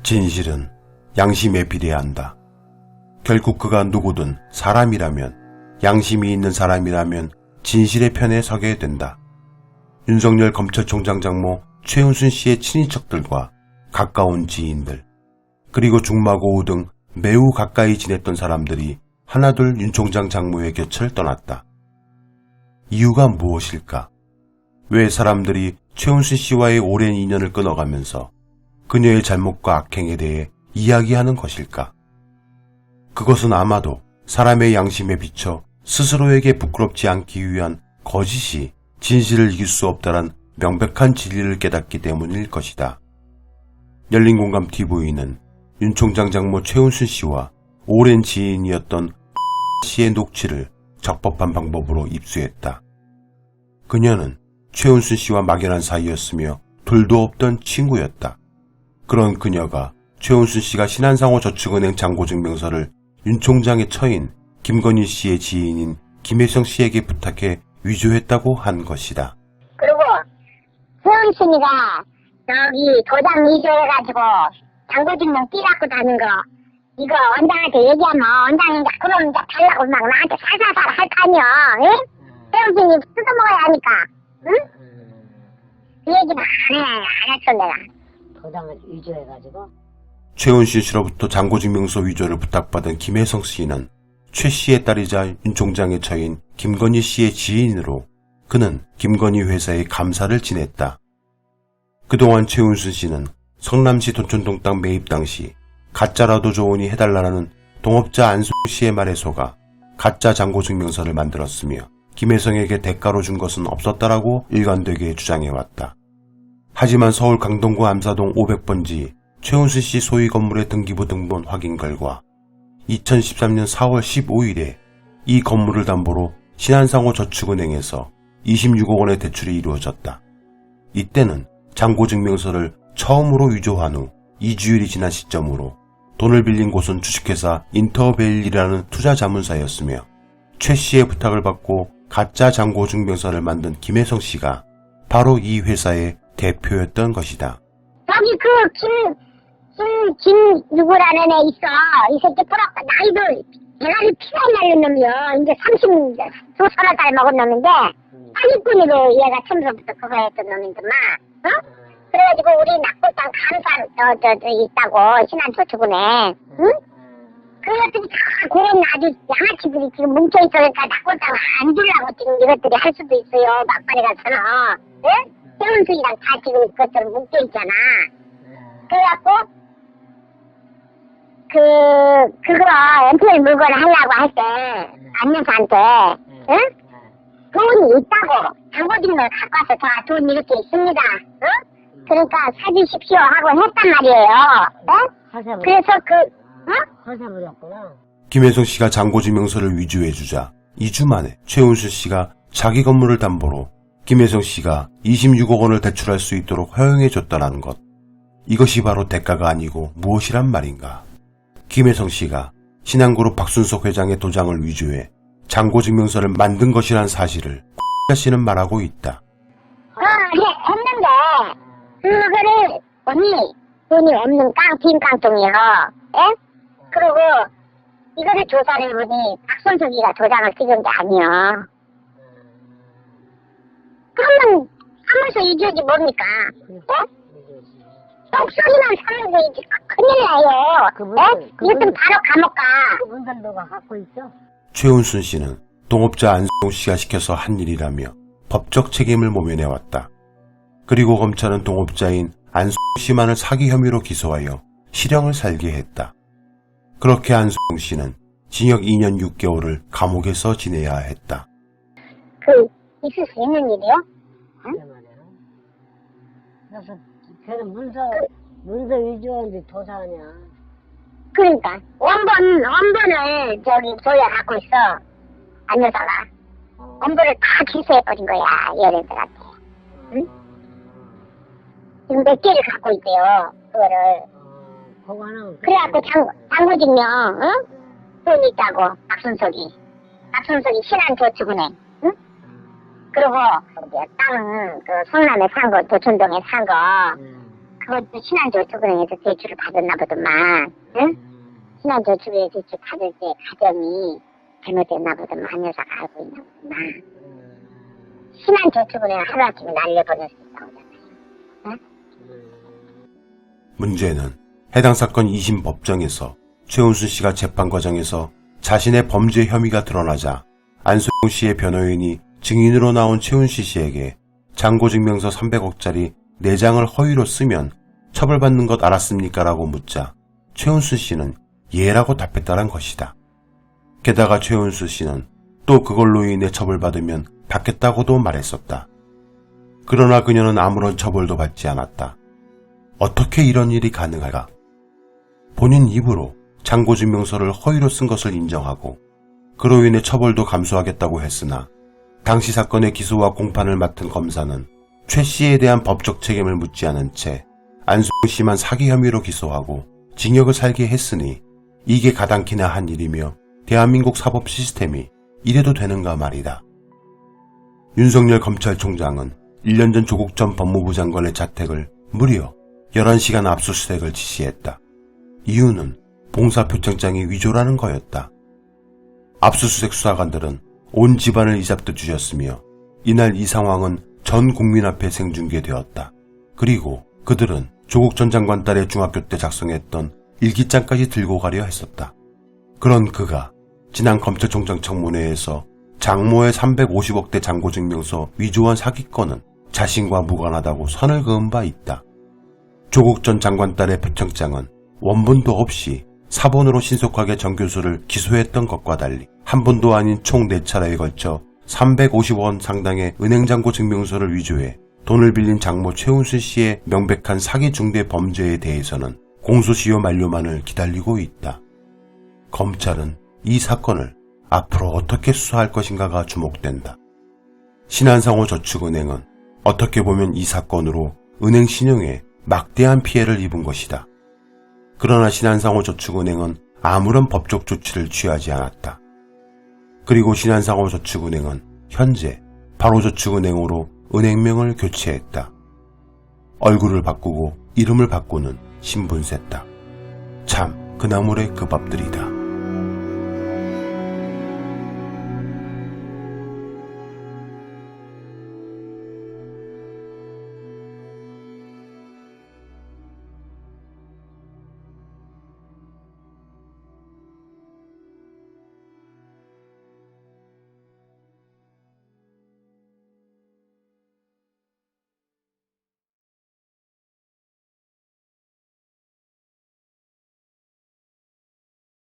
진실은 양심에 비례한다. 결국 그가 누구든 사람이라면, 양심이 있는 사람이라면 진실의 편에 서게 된다. 윤석열 검찰총장 장모 최은순 씨의 친인척들과 가까운 지인들, 그리고 중마고우 등 매우 가까이 지냈던 사람들이 하나둘 윤 총장 장모의 곁을 떠났다. 이유가 무엇일까? 왜 사람들이 최은순 씨와의 오랜 인연을 끊어가면서 그녀의 잘못과 악행에 대해 이야기하는 것일까? 그것은 아마도 사람의 양심에 비춰 스스로에게 부끄럽지 않기 위한 거짓이 진실을 이길 수 없다란 명백한 진리를 깨닫기 때문일 것이다. 열린공감TV는 윤 총장 장모 최은순 씨와 오랜 지인이었던 씨의 녹취를 적법한 방법으로 입수했다. 그녀는 최은순 씨와 막연한 사이였으며 둘도 없던 친구였다. 그런 그녀가 최은순 씨가 신한상호 저축은행 잔고증명서를 윤 총장의 처인 김건희 씨의 지인인 김혜성 씨에게 부탁해 위조했다고 한 것이다. 그리고 최은순이가 여기 도장 위조해가지고 잔고증명 띠갖고 다는 거 이거 원장한테 얘기하면 원장이 이제 그럼 이제 달라고 막 나한테 살살살 할 거 아니야. 응? 최은순이 뜯어먹어야 하니까. 응? 그 얘기는 안 했어 내가. 도장을 위조해가지고. 최은순 씨로부터 잔고증명서 위조를 부탁받은 김혜성 씨는 최 씨의 딸이자 윤 총장의 처인 김건희 씨의 지인으로 그는 김건희 회사의 감사를 지냈다. 그동안 최은순 씨는 성남시 돈촌동 땅 매입 당시 가짜라도 좋으니 해달라는 동업자 안수 씨의 말에 속아 가짜 잔고증명서를 만들었으며 김혜성에게 대가로 준 것은 없었다라고 일관되게 주장해왔다. 하지만 서울 강동구 암사동 500번지 최은순 씨 소유 건물의 등기부 등본 확인 결과 2013년 4월 15일에 이 건물을 담보로 신한상호 저축은행에서 26억 원의 대출이 이루어졌다. 이때는 잔고증명서를 처음으로 위조한 후 2주일이 지난 시점으로 돈을 빌린 곳은 주식회사 인터베일이라는 투자자문사였으며 최 씨의 부탁을 받고 가짜 잔고증명서를 만든 김혜성 씨가 바로 이 회사의 대표였던 것이다. 여기 김 누구라는 애 있어. 이 새끼 뿌락가 나이도 대가리 피가 날린 놈이요. 이제 30살 먹은 놈인데 사기꾼으로 얘가 처음부터 그거 했던 놈인데만 어? 그래가지고 우리 낙골당 감사 있다고 신한저축은행 응? 그것들이 다 그런 아주 양아치들이 지금 뭉쳐있으니까 낙골당 안 주려고 지금 이것들이 할 수도 있어요. 막판에 가서는 응? 최은순이랑 다 지금 그것처럼 뭉쳐있잖아. 그래갖고 그거 엠플 물건을 하려고 할 때 안녕사한테 응? 돈이 있다고 잔고증명을 갖고 와서 자 돈 이렇게 있습니다. 응? 그러니까 사주십시오 하고 했단 말이에요. 응? 그래서 허세부렸구나. 김혜성 씨가 잔고증명서를 위조해주자 2주 만에 최은순 씨가 자기 건물을 담보로 김혜성 씨가 26억 원을 대출할 수 있도록 허용해줬다는 것. 이것이 바로 대가가 아니고 무엇이란 말인가. 김혜성 씨가 신한그룹 박순석 회장의 도장을 위조해 잔고증명서를 만든 것이란 사실을 씨는 말하고 있다. 했는데 그거를 돈이 없는 빈 깡통이요. 예? 그리고 이거를 조사를 해보니 박순석이가 도장을 찍은 게 아니요. 그러면 사무소 위조지 뭡니까? 예? 똑소리만 사는 거이지 큰일 나요. 예? 이것은 바로 감옥 가. 그분들 너가 갖고 있어? 최은순 씨는 동업자 안수홍 씨가 시켜서 한 일이라며 법적 책임을 모면해왔다. 그리고 검찰은 동업자인 안수홍 씨만을 사기 혐의로 기소하여 실형을 살게 했다. 그렇게 안수홍 씨는 징역 2년 6개월을 감옥에서 지내야 했다. 있을 수 있는 일이요? 응? 그래서 걔는 문서 위조한지 도사하냐. 그러니까 원본을 저기 조야 갖고 있어. 안 여자가 원본을 다 기소해버린 거야 얘네들한테. 응? 지금 몇 개를 갖고 있대요 그거를. 그래갖고 잔고증명 응? 돈 있다고 박순석이 신한저축은행 응? 그리고 땅 그 성남에 산 거 도촌동에 산 거 그것도 신한저축은행에서 대출을 받았나 보더만, 응? 신한저축에 대출 받을 때 가정이 잘못됐나 보더만, 여자가 알고 있나 보더만. 신한저축은행 하루아침에 날려버릴 수 있다고 하잖아요. 응? 문제는 해당 사건 2심 법정에서 최은순 씨가 재판 과정에서 자신의 범죄 혐의가 드러나자 안소영 씨의 변호인이 증인으로 나온 최은순 씨에게 잔고증명서 300억짜리 4장을 허위로 쓰면 처벌받는 것 알았습니까? 라고 묻자 최은순 씨는 예라고 답했다는 것이다. 게다가 최은순 씨는 또 그걸로 인해 처벌받으면 받겠다고도 말했었다. 그러나 그녀는 아무런 처벌도 받지 않았다. 어떻게 이런 일이 가능할까? 본인 입으로 잔고증명서를 허위로 쓴 것을 인정하고 그로 인해 처벌도 감수하겠다고 했으나 당시 사건의 기소와 공판을 맡은 검사는 최 씨에 대한 법적 책임을 묻지 않은 채 안소영 씨만 사기 혐의로 기소하고 징역을 살게 했으니 이게 가당키나 한 일이며 대한민국 사법 시스템이 이래도 되는가 말이다. 윤석열 검찰총장은 1년 전 조국 전 법무부 장관의 자택을 무려 11시간 압수수색을 지시했다. 이유는 봉사표창장이 위조라는 거였다. 압수수색 수사관들은 온 집안을 이잡듯 주셨으며 이날 이 상황은 전 국민 앞에 생중계되었다. 그리고 그들은 조국 전 장관 딸의 중학교 때 작성했던 일기장까지 들고 가려 했었다. 그런 그가 지난 검찰총장 청문회에서 장모의 350억대 잔고증명서 위조한 사기건은 자신과 무관하다고 선을 그은 바 있다. 조국 전 장관 딸의 표창장은 원본도 없이 사본으로 신속하게 정 교수를 기소했던 것과 달리 한 번도 아닌 총 4차례에 걸쳐 350억 원 상당의 은행잔고 증명서를 위조해 돈을 빌린 장모 최은순 씨의 명백한 사기 중대 범죄에 대해서는 공소시효 만료만을 기다리고 있다. 검찰은 이 사건을 앞으로 어떻게 수사할 것인가가 주목된다. 신한상호저축은행은 어떻게 보면 이 사건으로 은행 신용에 막대한 피해를 입은 것이다. 그러나 신한상호저축은행은 아무런 법적 조치를 취하지 않았다. 그리고 신한상호저축은행은 현재 바로저축은행으로 은행명을 교체했다. 얼굴을 바꾸고 이름을 바꾸는 신분세다. 참 그 나물의 그 밥들이다.